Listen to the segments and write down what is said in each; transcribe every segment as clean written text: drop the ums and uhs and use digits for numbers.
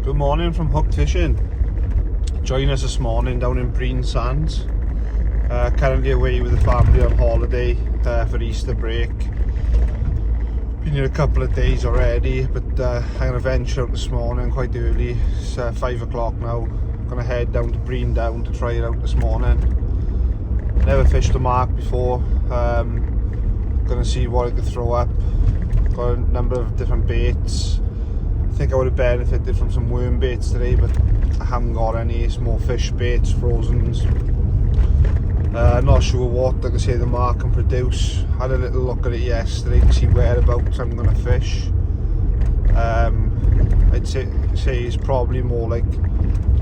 Good morning from Hooked Fishing. Join us this morning down in Brean Sands. Currently away with the family on holiday for Easter break. Been here a couple of days already, but I'm going to venture out this morning quite early. It's 5 o'clock now. I'm going to head down to Brean Down to try it out this morning. Never fished a mark before. Going to see what I could throw up. Got a number of different baits. I think I would have benefited from some worm baits today, but I haven't got any. It's more fish baits, frozens. Not sure what, like I say, the mark can produce. Had a little look at it yesterday to see whereabouts I'm going to fish. I'd say it's probably more like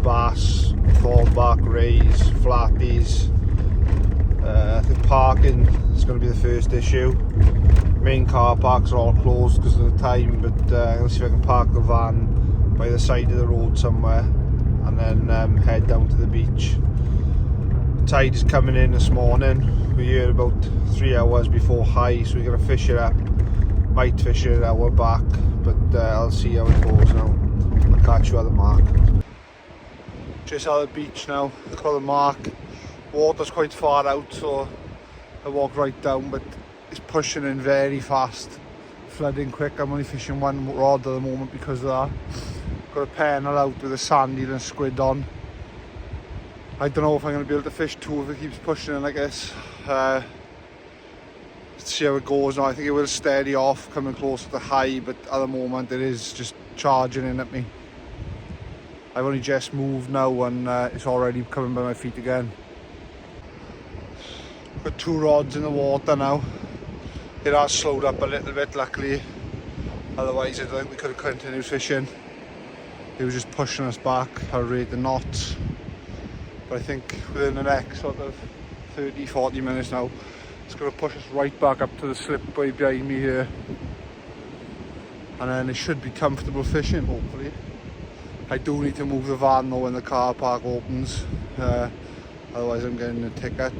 bass, thornback, rays, flatties. I think parking is going to be the first issue. Main car parks are all closed because of the time, but I'm going to see if I can park the van by the side of the road somewhere and then head down to the beach. The tide is coming in this morning. We're here about 3 hours before high, so we're going to fish it up. Might fish it an hour back, but I'll see how it goes now. I'll catch you at the mark. Just at the beach now, look at the mark. Water's quite far out, so I walk right down, but it's pushing in very fast, flooding quick. I'm only fishing one rod at the moment because of that. Got a pennel out with a sandy and a squid on. I don't know if I'm going to be able to fish two if it keeps pushing in like this. Let's see how it goes now. I think it will steady off coming close to the high, but at the moment it is just charging in at me. I've only just moved now and it's already coming by my feet again. Got two rods in the water now. It has slowed up a little bit, luckily. Otherwise I think we could have continued fishing. It was just pushing us back at a rate of knots. But I think within the next sort of 30-40 minutes now, it's going to push us right back up to the slipway behind me here. And then it should be comfortable fishing, hopefully. I do need to move the van though when the car park opens. Otherwise I'm getting a ticket.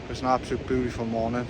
It's an absolute beautiful morning.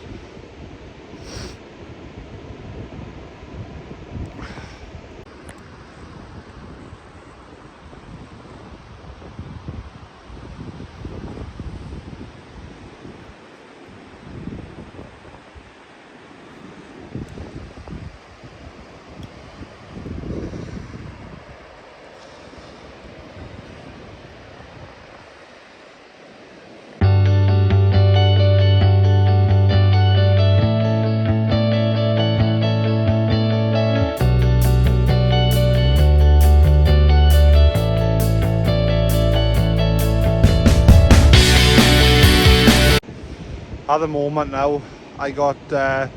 At the moment now, I got a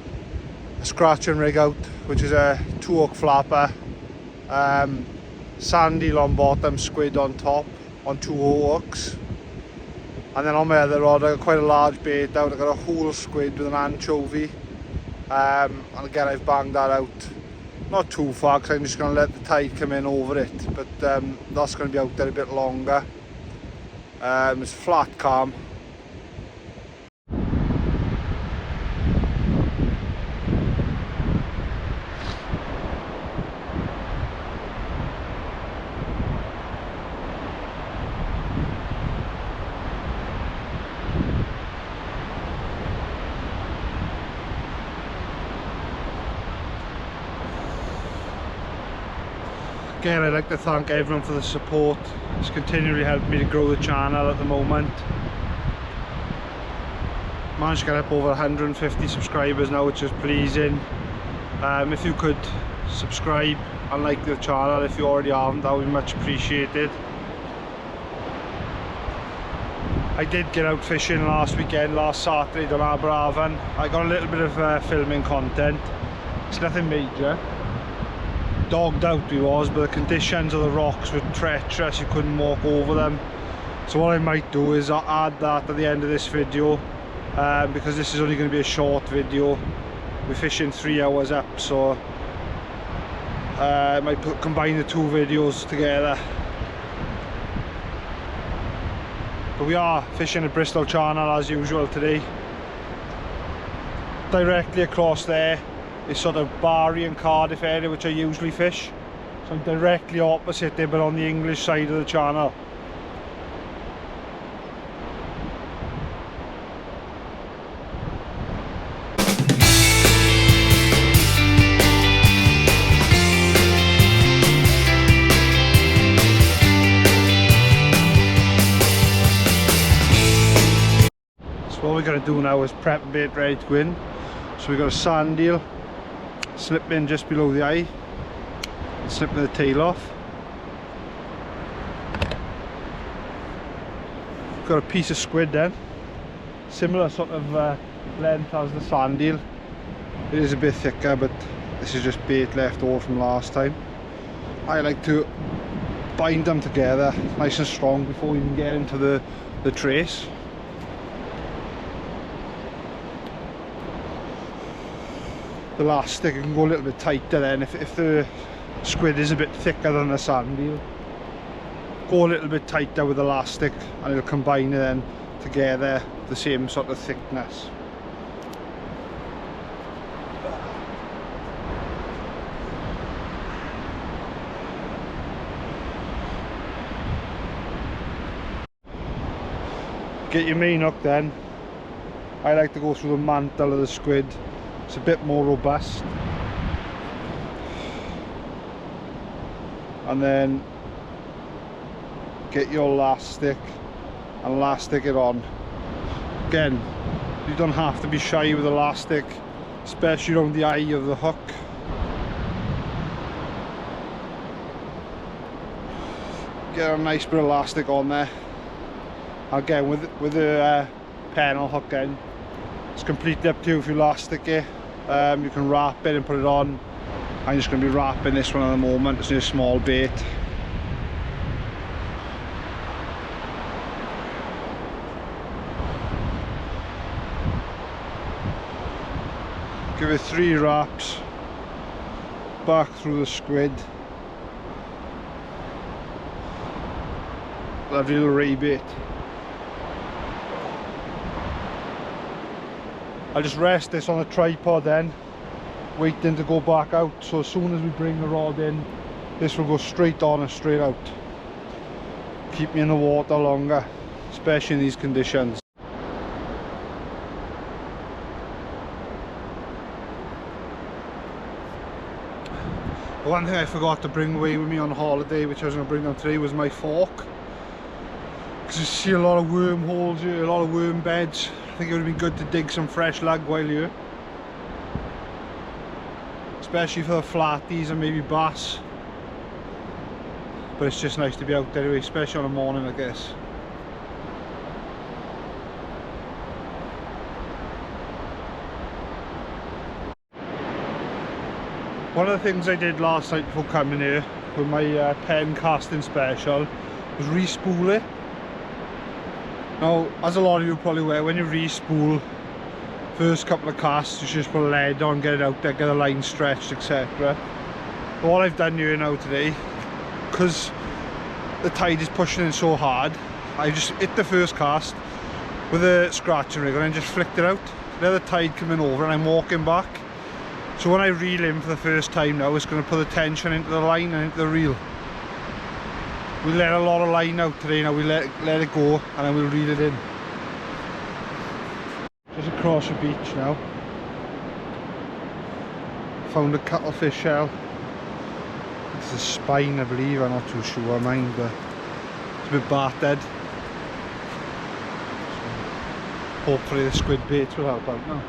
scratching rig out, which is a 2-hook flapper, sandy long bottom, squid on top on 2 hooks. And then on my other rod I got quite a large bait out. I got a whole squid with an anchovy, and again I've banged that out not too far because I'm just going to let the tide come in over it, but that's going to be out there a bit longer. It's flat calm. Again, I'd like to thank everyone for the support. It's continually helped me to grow the channel at the moment. Managed to get up over 150 subscribers now, which is pleasing. If you could subscribe and like the channel if you already haven't, that would be much appreciated. I did get out fishing last weekend, last Saturday on Aberavon. I got a little bit of filming content. It's nothing major. Dogged out we was, but the conditions of the rocks were treacherous, you couldn't walk over them. So what I might do is add that at the end of this video, because this is only going to be a short video. We're fishing 3 hours up, so I might combine the two videos together. But we are fishing at Bristol Channel as usual today. Directly across there is sort of Barry and Cardiff area, which I usually fish. So I'm directly opposite it, but on the English side of the channel. So what we're going to do now is prep bait ready to go in. So we've got a sand eel, slip in just below the eye, slipping the tail off. Got a piece of squid then, similar sort of length as the sand eel. It is a bit thicker, but this is just bait left over from last time. I like to bind them together nice and strong before we even get into the trace. The elastic can go a little bit tighter then if the squid is a bit thicker than the sand eel. Go a little bit tighter with elastic and it'll combine then together the same sort of thickness. Get your main hook then. I like to go through the mantle of the squid. It's a bit more robust. And then get your elastic and elastic it on. Again, you don't have to be shy with elastic, especially around the eye of the hook. Get a nice bit of elastic on there. Again, with the panel hook end, it's completely up to you if you elastic it. You can wrap it and put it on. I'm just going to be wrapping this one at the moment. It's a small bait. Give it 3 wraps back through the squid. Lovely little ray bait. I'll just rest this on a tripod then, waiting to go back out, so as soon as we bring the rod in, this will go straight on and straight out. Keep me in the water longer, especially in these conditions. One thing I forgot to bring away with me on holiday, which I was going to bring on today, was my fork. Because you see a lot of wormholes here, a lot of worm beds. I think it would have been good to dig some fresh lug while here, especially for the flatties and maybe bass. But it's just nice to be out there anyway, especially on a morning like this. One of the things I did last night before coming here with my pen casting special was re-spool it. Now, as a lot of you probably aware, when you re-spool, first couple of casts you should just put a lead on, get it out there, get the line stretched, etc. But what I've done here now today, because the tide is pushing in so hard, I just hit the first cast with a scratching rig and then just flicked it out. Let the tide coming over and I'm walking back. So when I reel in for the first time now, it's going to put the tension into the line and into the reel. We let a lot of line out today now, we let it go and then we'll reel it in. Just across the beach now. Found a cuttlefish shell. It's a spine, I believe, I'm not too sure mine, but it's a bit battered. So hopefully the squid baits will help out now.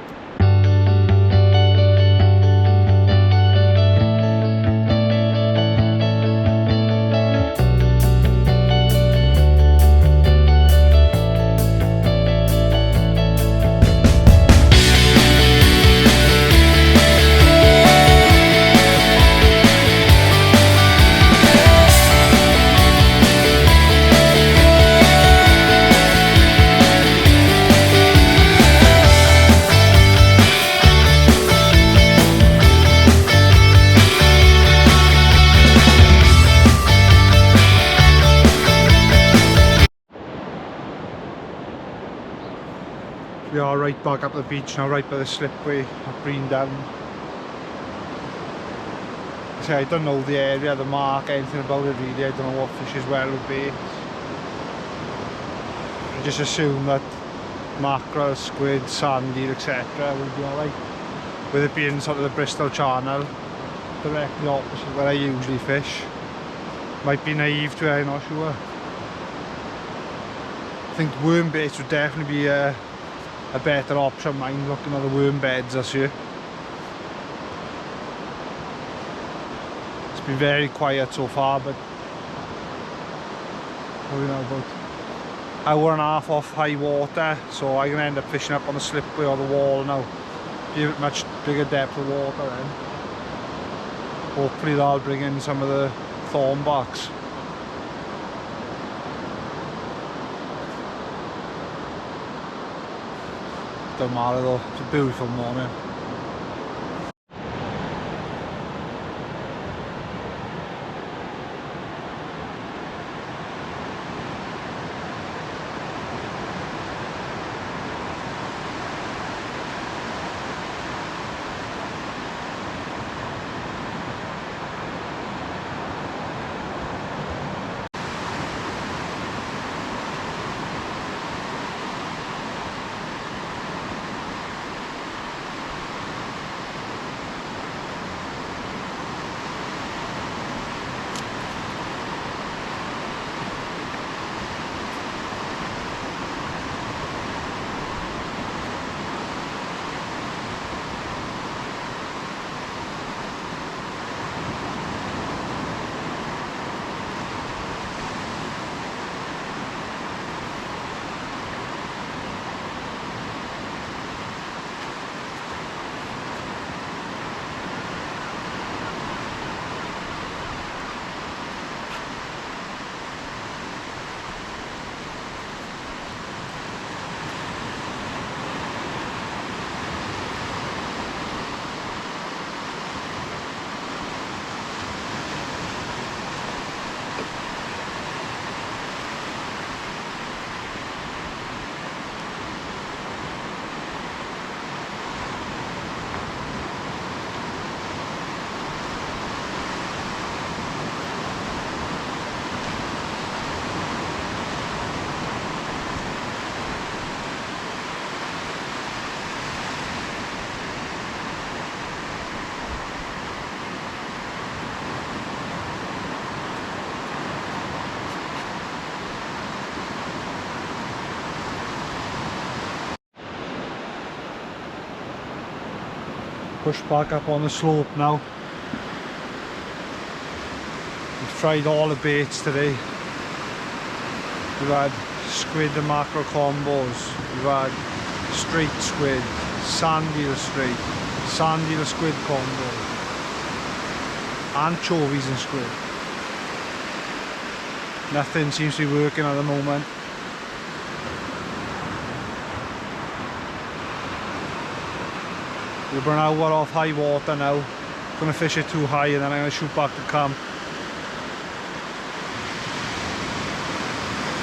We are right back up the beach now, right by the slipway at Brean Sands. The say, I don't know the area, the mark, anything about it really. I don't know what fish as well would be. I just assume that mackerel, squid, sandy, etc. would be alright. With it being sort of the Bristol Channel, directly opposite where I usually fish. Might be naive to it, I'm not sure. I think worm baits would definitely be a better option. Mind looking at the worm beds this year. It's been very quiet so far, but what are we now, about hour and a half off high water, so I'm going to end up fishing up on the slipway or the wall now. Be a much bigger depth of water then. Hopefully that'll bring in some of the thornbacks. Don't matter though, it's a beautiful morning. Push back up on the slope now. We've tried all the baits today. We've had squid and mackerel combos. We've had straight squid, sandy to straight, sandy to squid combo, anchovies and squid. Nothing seems to be working at the moment. We're an hour off high water now. Gonna fish it too high and then I'm gonna shoot back to camp.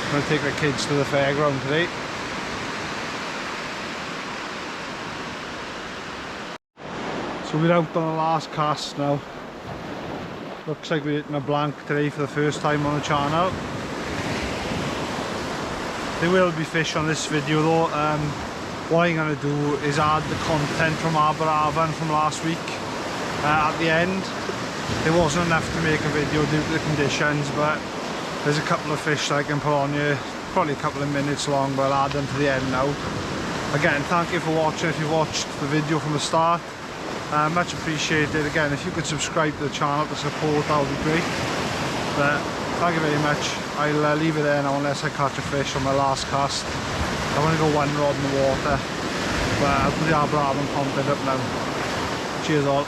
I'm gonna take the kids to the fairground today. So we're out on the last cast now. Looks like we're hitting a blank today for the first time on the channel. There will be fish on this video though. What I'm going to do is add the content from Aberavon from last week at the end. There wasn't enough to make a video due to the conditions, but there's a couple of fish that I can put on here, probably a couple of minutes long, but I'll add them to the end now. Again, thank you for watching. If you watched the video from the start, much appreciated. Again, if you could subscribe to the channel to support, that would be great. But thank you very much. I'll leave it there now unless I catch a fish on my last cast. I want to go one rod in the water, but I'll put the Aberavon content up now. Cheers all.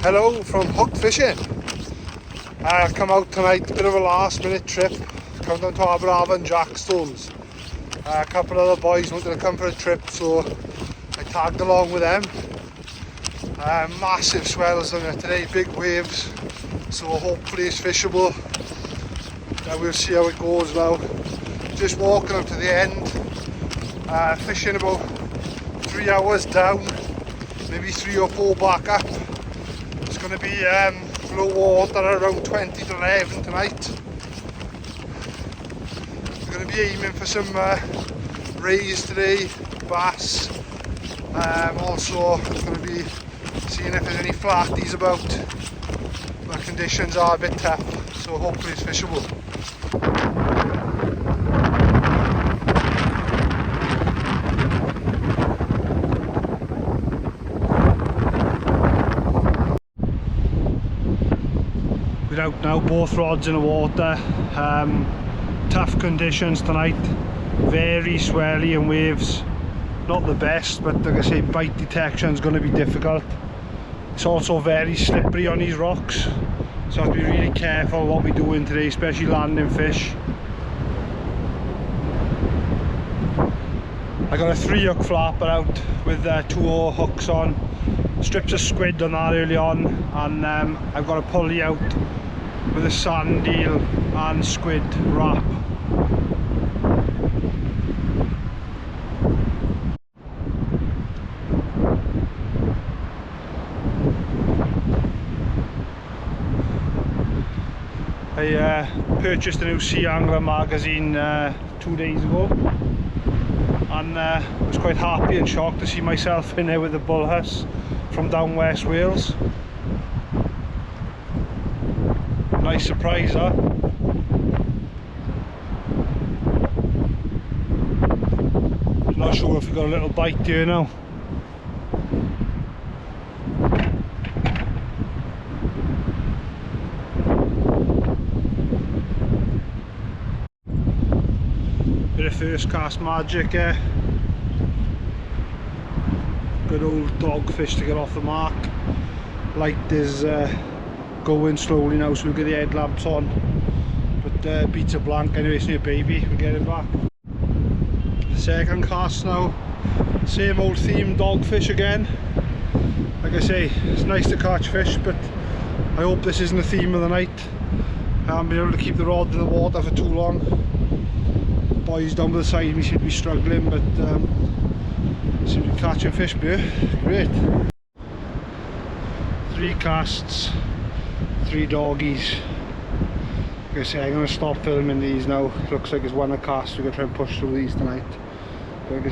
Hello from hook fishing. I come out tonight, bit of a last minute trip. Come down to Aberavon and Jackstones. A couple of the boys wanted to come for a trip, so I tagged along with them. Massive swells on it today, big waves, so hopefully it's fishable. We'll see how it goes now. Just walking up to the end, fishing about 3 hours down, maybe 3 or 4 back up. It's going to be low water around 20 to 11 tonight. We're going to be aiming for some rays today, bass. Also going to be seeing if there's any flatties about. The conditions are a bit tough, so hopefully it's fishable. We're out now, both rods in the water. Tough conditions tonight, very swelly and waves. Not the best, but like I say, bite detection is going to be difficult. It's also very slippery on these rocks, so I have to be really careful what we're doing today, especially landing fish. I got a 3-hook flapper out with 2 hooks on, strips of squid on that early on, and I've got a pulley out with a sand eel and squid wrap. I purchased a new Sea Angler magazine 2 days ago, and was quite happy and shocked to see myself in there with the bullhuss from down West Wales. Nice surprise, huh? Not sure if we got a little bite here now. Bit of first cast magic here. Good old dogfish to get off the mark. Light is going slowly now, so we'll get the headlamps on. But beats a blank anyway, it's near baby, we'll get it back. The second cast now, same old theme, dogfish again. Like I say, it's nice to catch fish, but I hope this isn't the theme of the night. I haven't been able to keep the rod in the water for too long. Boys down by the side of me seem to be struggling, but seem to be catching fish here. Great. 3 casts, 3 doggies. Like I say, I'm going to stop filming these now. Looks like it's one a cast. We're going to try and push through these tonight. But the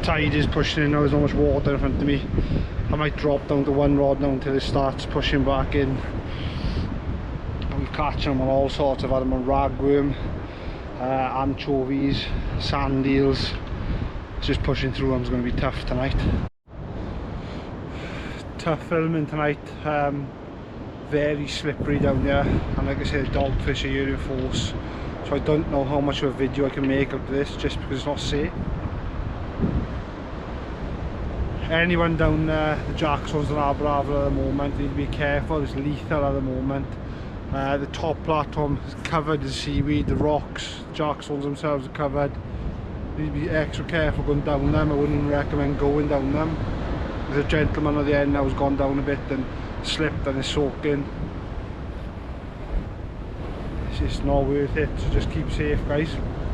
tide is pushing in now, there's not much water in front of me. I might drop down to 1 rod now until it starts pushing back in. And we've catching them on all sorts. I've had them on ragworm, anchovies, sand eels. It's just pushing through them is going to be tough tonight. Tough filming tonight, very slippery down there, and like I said, dogfish are here in force, so I don't know how much of a video I can make of this just because it's not safe. Anyone down the Jackstones and Aberavon at the moment need to be careful, it's lethal at the moment. The top platform is covered in seaweed, the rocks, Jackstones themselves are covered. You need to be extra careful going down them. I wouldn't recommend going down them. There's a gentleman at the end now who's gone down a bit and slipped and is soaking. It's just not worth it, so just keep safe, guys.